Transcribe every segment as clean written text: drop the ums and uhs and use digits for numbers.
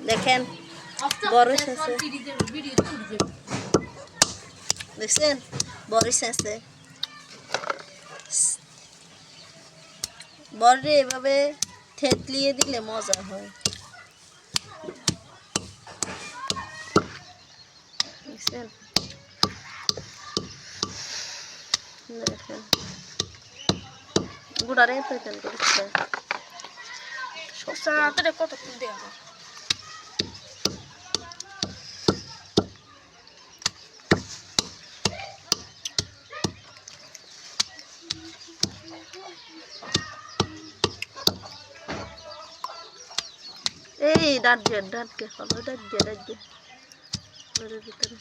দেখেন বড় আছে দেখছেন বড় আছে বড়ে এভাবে থেতলিয়ে দিলে মজা হয় দেখছেন দেখেন গুড়ারে পেতেন করছে সারাতে কত দেয়া এই ডাট দিয়ে হবে ডাট দিয়ে ওর ভিতরে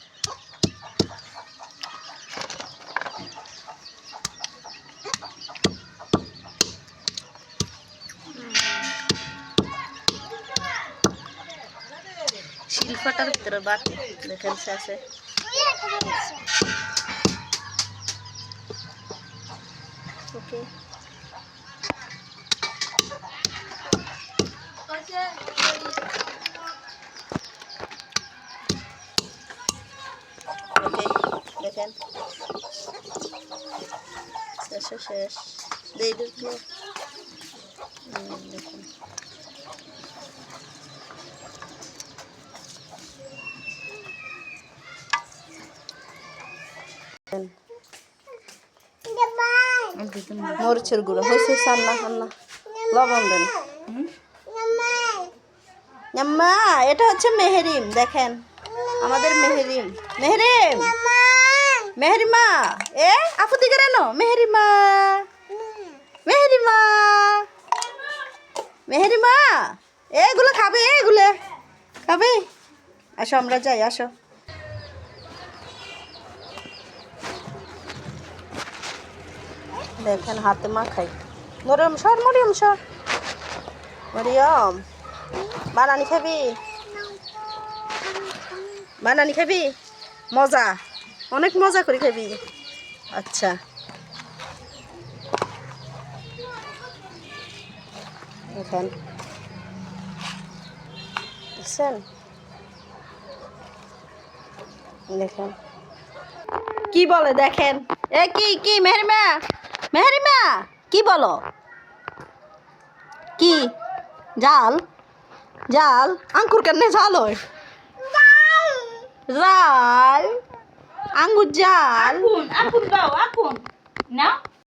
শিলপাটার ভিতরে বাটি দেখেন শেষে ওকে দেখেন শেষ দিয়ে দেখুন দেখুন মরিচের গুঁড়ো হয়েছে সান্না সান্না লবণ দেন আম্মা এটা হচ্ছে মেহেরিম দেখেন আমাদের মেহেরিমা এ আপু দিকে রেনো মেহেরিমা এগুলো খাবে আসো আমরা যাই আসো দেখেন হাতে মাখাই মরিয়ম সর বানানি খাবি মজা অনেক মজা করে খাবি আচ্ছা দেখেন দেখেন কি বলে দেখেন এ কি মেহেরিমা কি বলো কি জাল আঙ্কুর কেমনে জাল হয় জাল আঙ্গুর জাল আপন দাও না